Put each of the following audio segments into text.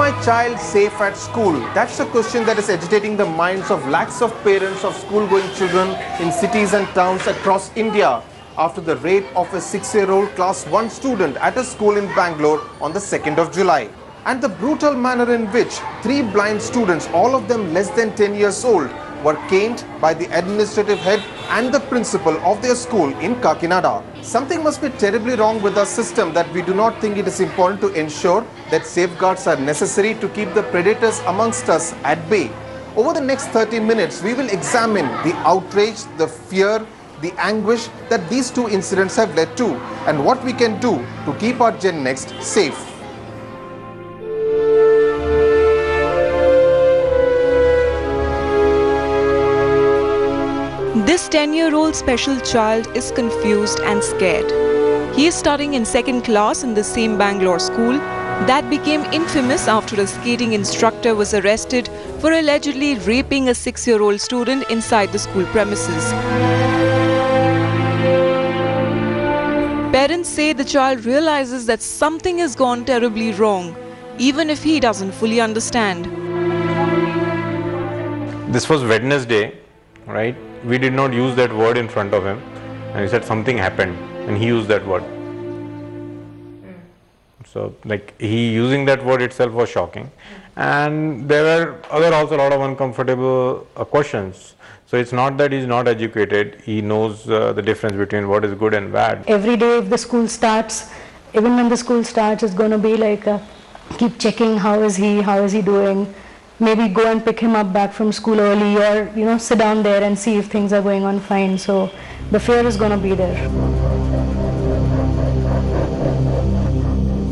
my child safe at school? That's a question that is agitating the minds of lakhs of parents of school-going children in cities and towns across India after the rape of a 6-year-old class 1 student at a school in Bangalore on the 2nd of July. And the brutal manner in which 3 blind students, all of them less than 10 years old, were caned by the administrative head and the principal of their school in Kakinada. Something must be terribly wrong with our system that we do not think it is important to ensure that safeguards are necessary to keep the predators amongst us at bay. Over the next 30 minutes, we will examine the outrage, the fear, the anguish that these 2 incidents have led to and what we can do to keep our Gen Next safe. This 10-year-old special child is confused and scared. He is studying in 2nd class in the same Bangalore school that became infamous after a skating instructor was arrested for allegedly raping a 6-year-old student inside the school premises. Parents say the child realizes that something has gone terribly wrong, even if he doesn't fully understand. This was Wednesday, right? We did not use that word in front of him, and he said something happened, and he used that word. So, like, he using that word itself was shocking, and there were also a lot of uncomfortable questions. So it's not that he's not educated; he knows the difference between what is good and bad. Every day, if the school starts, even when the school starts, it's going to be like keep checking how is he doing. Maybe go and pick him up back from school early, or sit down there and see if things are going on fine. So the fear is going to be there.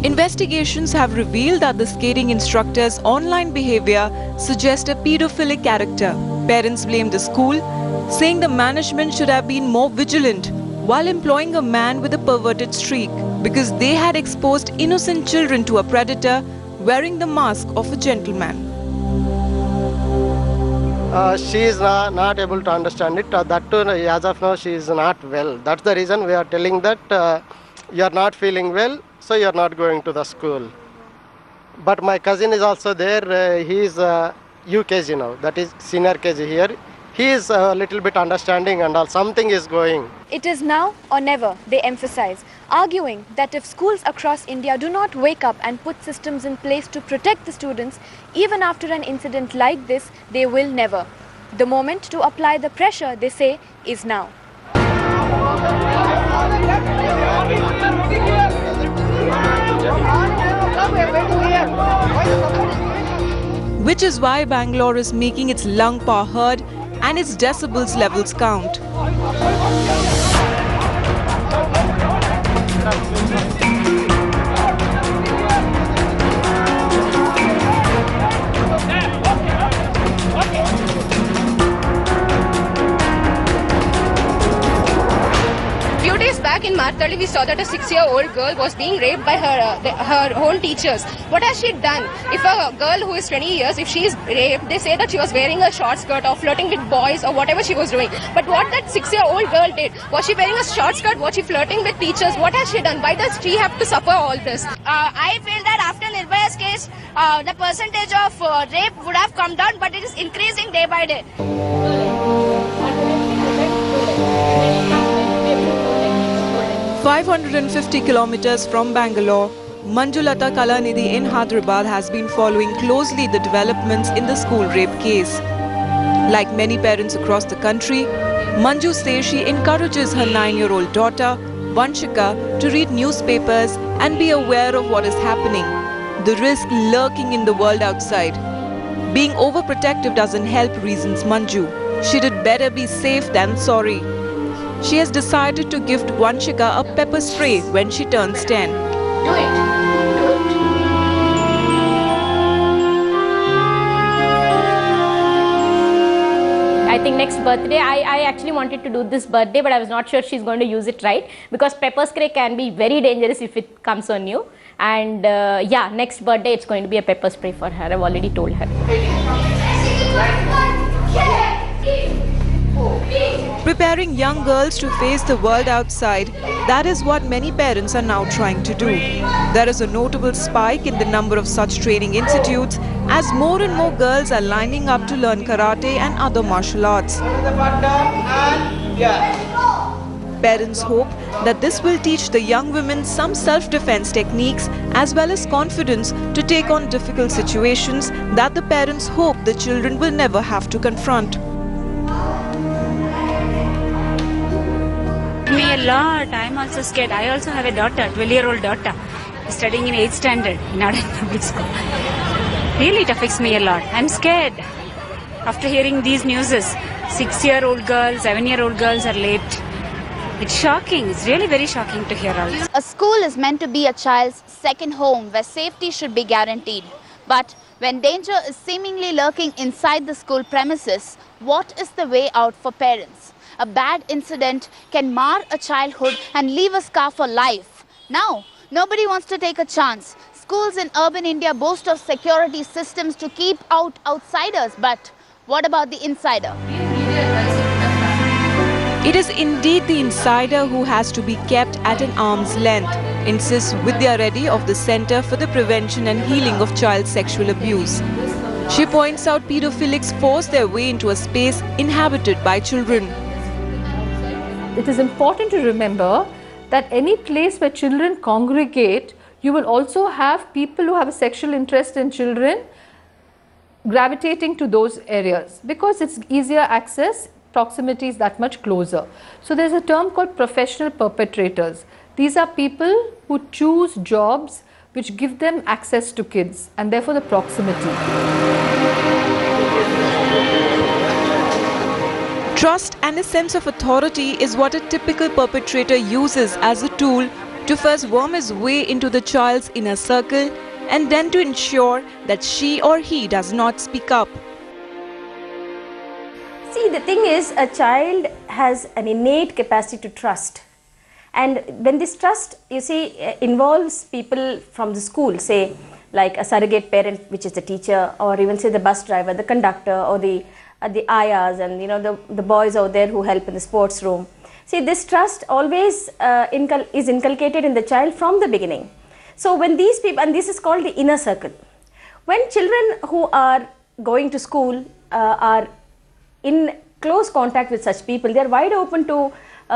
Investigations have revealed that the skating instructor's online behavior suggests a pedophilic character. Parents blame the school, saying the management should have been more vigilant while employing a man with a perverted streak because they had exposed innocent children to a predator wearing the mask of a gentleman. She is not able to understand it. That too, as of now, she is not well. That's the reason we are telling that you are not feeling well, so you are not going to the school. But my cousin is also there. He is UKG now, that is senior KG here. He is a little bit understanding and all, something is going. It is now or never, they emphasize, arguing that if schools across India do not wake up and put systems in place to protect the students, even after an incident like this, they will never. The moment to apply the pressure, they say, is now. Which is why Bangalore is making its lung power heard and its decibels levels count. Few days back in Martali, we saw that a 6-year-old girl was being raped by her own teachers. What has she done? If a girl who is 20 years, if she is raped, they say that she was wearing a short skirt or flirting with boys or whatever she was doing. But what that 6-year-old girl did, was she wearing a short skirt? Was she flirting with teachers? What has she done? Why does she have to suffer all this? I feel that after Nirbhaya's case, the percentage of rape would have come down, but it is increasing day by day. 550 kilometers from Bangalore, Manjulata Kalanidhi in Hyderabad has been following closely the developments in the school rape case. Like many parents across the country, Manju says she encourages her 9-year-old daughter, Vanshika, to read newspapers and be aware of what is happening, the risk lurking in the world outside. Being overprotective doesn't help, reasons Manju. She did better be safe than sorry. She has decided to gift Vanshika a pepper spray when she turns 10. Do it. I think next birthday, I actually wanted to do this birthday, but I was not sure she's going to use it right, because pepper spray can be very dangerous if it comes on you. And yeah, next birthday it's going to be a pepper spray for her. I've already told her. Preparing young girls to face the world outside, that is what many parents are now trying to do. There is a notable spike in the number of such training institutes as more and more girls are lining up to learn karate and other martial arts. Parents hope that this will teach the young women some self-defense techniques as well as confidence to take on difficult situations that the parents hope the children will never have to confront. Me a lot. I'm also scared. I also have a daughter, 12-year-old daughter, studying in 8th standard in Aden Public School. Really, it affects me a lot. I'm scared. After hearing these newses, 6-year-old girls, 7-year-old girls are late. It's shocking. It's really very shocking to hear all this. A school is meant to be a child's second home where safety should be guaranteed. But when danger is seemingly lurking inside the school premises, what is the way out for parents? A bad incident can mar a childhood and leave a scar for life. Now, nobody wants to take a chance. Schools in urban India boast of security systems to keep out outsiders. But what about the insider? It is indeed the insider who has to be kept at an arm's length, insists Vidya Reddy of the Center for the Prevention and Healing of Child Sexual Abuse. She points out pedophilics force their way into a space inhabited by children. It is important to remember that any place where children congregate, you will also have people who have a sexual interest in children gravitating to those areas because it's easier access, proximity is that much closer. So there's a term called professional perpetrators. These are people who choose jobs which give them access to kids and therefore the proximity. Trust and a sense of authority is what a typical perpetrator uses as a tool to first worm his way into the child's inner circle and then to ensure that she or he does not speak up. See, the thing is, a child has an innate capacity to trust. And when this trust, you see, involves people from the school, say like a surrogate parent, which is the teacher, or even say the bus driver, the conductor, or the ayahs, and the boys out there who help in the sports room. See, this trust always is inculcated in the child from the beginning. So when these people, and this is called the inner circle. When children who are going to school are in close contact with such people, they are wide open to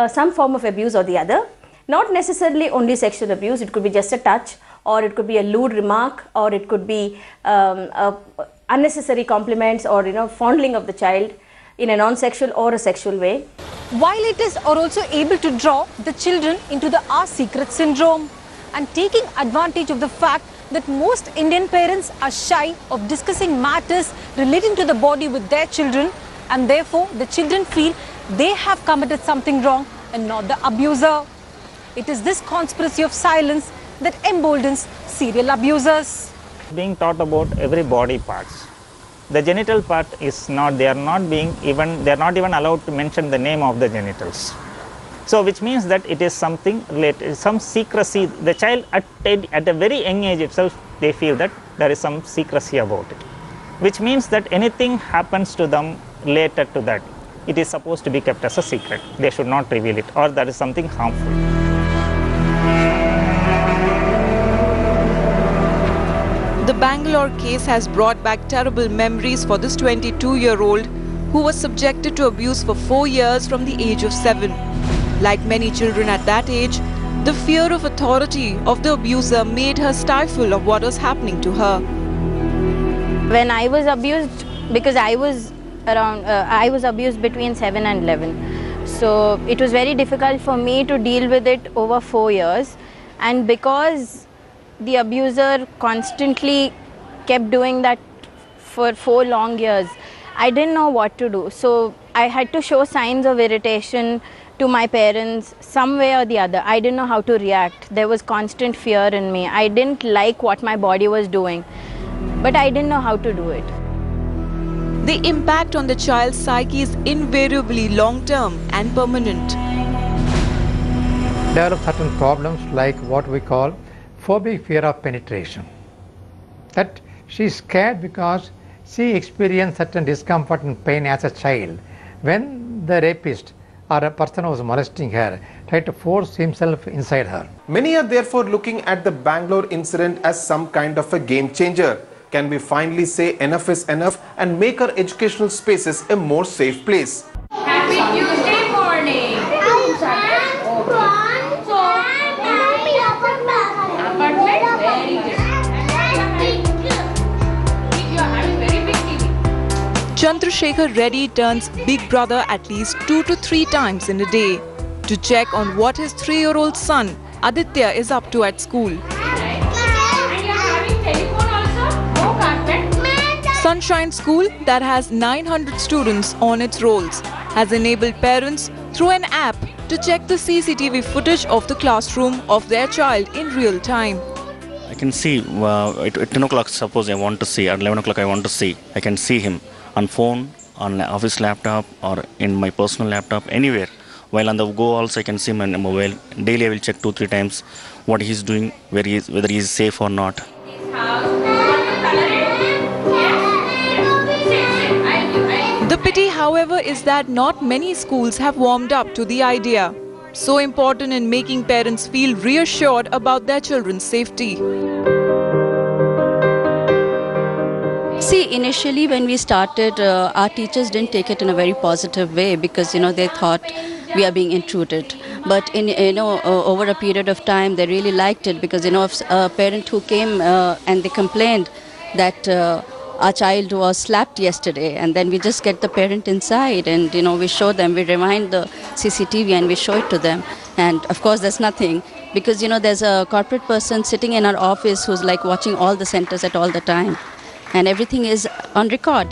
some form of abuse or the other. Not necessarily only sexual abuse, it could be just a touch, or it could be a lewd remark, or it could be unnecessary compliments or fondling of the child in a non-sexual or a sexual way. While it is also able to draw the children into the our secret syndrome and taking advantage of the fact that most Indian parents are shy of discussing matters relating to the body with their children, and therefore the children feel they have committed something wrong and not the abuser. It is this conspiracy of silence that emboldens serial abusers. Being taught about every body parts. The genital part is not, they are not even allowed to mention the name of the genitals. So which means that it is something related, some secrecy. The child at a very young age itself, they feel that there is some secrecy about it. Which means that anything happens to them later to that, it is supposed to be kept as a secret. They should not reveal it, or there is something harmful. The Bangalore case has brought back terrible memories for this 22-year-old who was subjected to abuse for 4 years from the age of 7. Like many children at that age, the fear of authority of the abuser made her stifle of what was happening to her. When I was abused, because I was abused between 7 and 11. So it was very difficult for me to deal with it over 4 years, and because the abuser constantly kept doing that for 4 long years, I didn't know what to do. So I had to show signs of irritation to my parents some way or the other. I didn't know how to react. There was constant fear in me. I didn't like what my body was doing, but I didn't know how to do it. The impact on the child's psyche is invariably long-term and permanent. Develop certain problems like what we call phobic fear of penetration. That she is scared because she experienced certain discomfort and pain as a child when the rapist or a person who was molesting her tried to force himself inside her. Many are therefore looking at the Bangalore incident as some kind of a game changer. Can we finally say enough is enough and make our educational spaces a more safe place? Happy Tuesday morning. Chandrasekhar Reddy turns Big Brother at least 2 to 3 times in a day to check on what his 3-year-old son Aditya is up to at school. Sunshine School, that has 900 students on its rolls, has enabled parents through an app to check the CCTV footage of the classroom of their child in real time. I can see at 10 o'clock, suppose I want to see, at 11 o'clock I want to see, I can see him on phone, on office laptop, or in my personal laptop, anywhere. While on the go also I can see him on mobile. Daily I will check 2-3 times what he is doing, whether he is safe or not. The pity, however, is that not many schools have warmed up to the idea. So important in making parents feel reassured about their children's safety. See, initially when we started, our teachers didn't take it in a very positive way because, they thought we are being intruded. But over a period of time, they really liked it because, if a parent who came and they complained that our child was slapped yesterday, and then we just get the parent inside and, we show them, we rewind the CCTV and we show it to them. And of course, there's nothing because, there's a corporate person sitting in our office who's like watching all the centers at all the time. And everything is on record.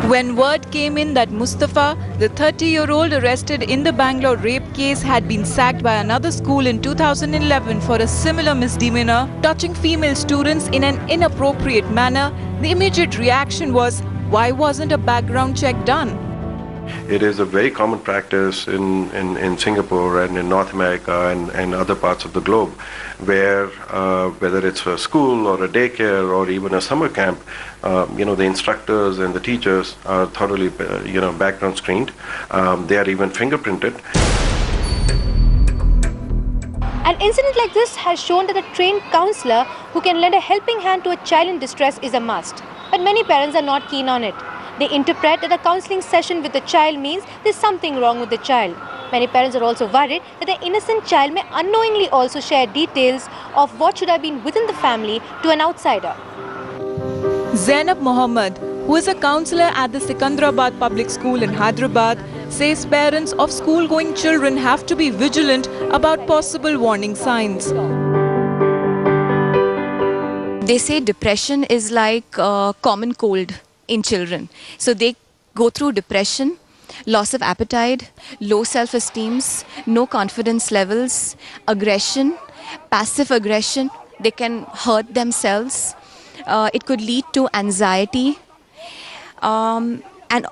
When word came in that Mustafa, the 30-year-old arrested in the Bangalore rape case, had been sacked by another school in 2011 for a similar misdemeanor, touching female students in an inappropriate manner, the immediate reaction was, why wasn't a background check done? It is a very common practice in Singapore and in North America and other parts of the globe where whether it's a school or a daycare or even a summer camp, the instructors and the teachers are thoroughly, background screened. They are even fingerprinted. An incident like this has shown that a trained counsellor who can lend a helping hand to a child in distress is a must. But many parents are not keen on it. They interpret that a counselling session with the child means there's something wrong with the child. Many parents are also worried that the innocent child may unknowingly also share details of what should have been within the family to an outsider. Zainab Mohammed, who is a counsellor at the Sikandrabad Public School in Hyderabad, says parents of school-going children have to be vigilant about possible warning signs. They say depression is like common cold in children. So they go through depression, loss of appetite, low self-esteem, no confidence levels, aggression, passive aggression. They can hurt themselves. It could lead to anxiety. And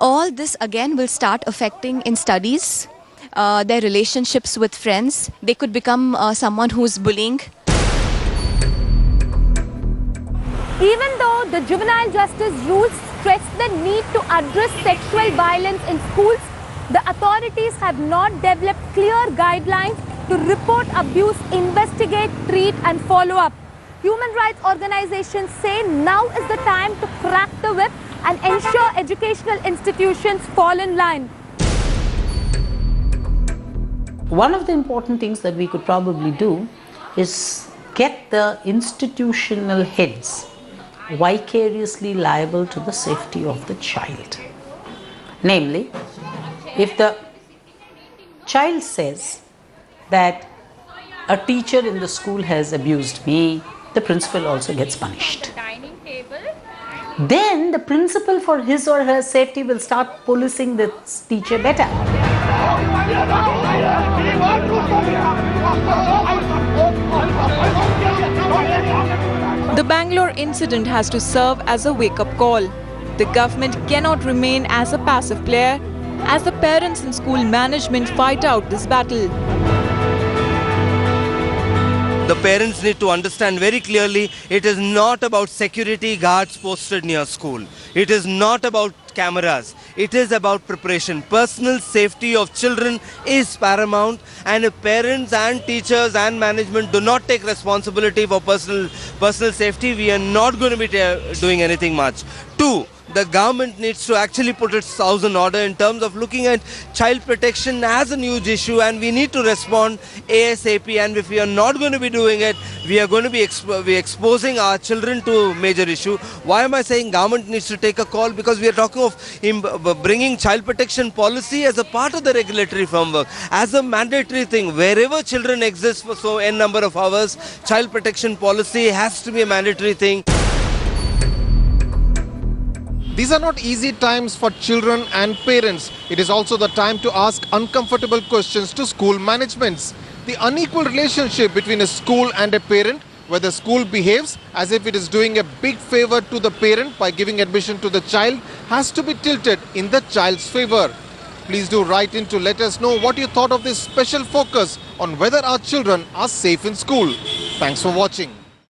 all this again will start affecting in studies, their relationships with friends. They could become someone who's bullying. Even though the juvenile justice rules stress the need to address sexual violence in schools, the authorities have not developed clear guidelines to report abuse, investigate, treat and follow up. Human rights organizations say now is the time to crack the whip and ensure educational institutions fall in line. One of the important things that we could probably do is get the institutional heads vicariously liable to the safety of the child. Namely, if the child says that a teacher in the school has abused me, the principal also gets punished. Then the principal, for his or her safety, will start policing the teacher better. The Bangalore incident has to serve as a wake-up call. The government cannot remain as a passive player as the parents and school management fight out this battle. The parents need to understand very clearly it is not about security guards posted near school. It is not about about cameras. It is about preparation. Personal safety of children is paramount, and if parents and teachers and management do not take responsibility for personal safety, we are not going to be doing anything much. 2, the government needs to actually put its house in order in terms of looking at child protection as a huge issue, and we need to respond ASAP. And if we are not going to be doing it, we are going to be exposing our children to major issue. Why am I saying government needs to take a call? Because we are talking of bringing child protection policy as a part of the regulatory framework, as a mandatory thing. Wherever children exist for so n number of hours, child protection policy has to be a mandatory thing. These are not easy times for children and parents. It is also the time to ask uncomfortable questions to school managements. The unequal relationship between a school and a parent, where the school behaves as if it is doing a big favor to the parent by giving admission to the child, has to be tilted in the child's favor. Please do write in to let us know what you thought of this special focus on whether our children are safe in school. Thanks for watching.